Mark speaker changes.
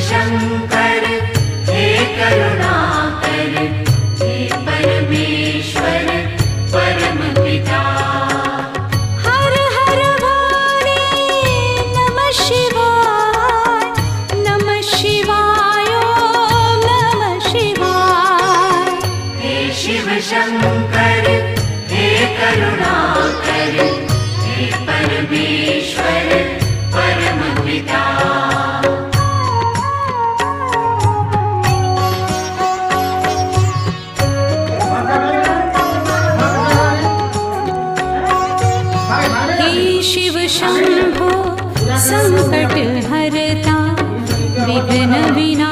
Speaker 1: शंकर हे करुणाकर, हे परमेश्वर परम पिता।
Speaker 2: हर हर वाणी नमः शिवाय, नमः शिवाय, ओम नमः शिवाय।
Speaker 1: हे शिव शंकर हे करुणाकर, हे परमेश्वर परम पिता।
Speaker 2: हे शिव शंभो संकट हरता, विघ्न विनाशका।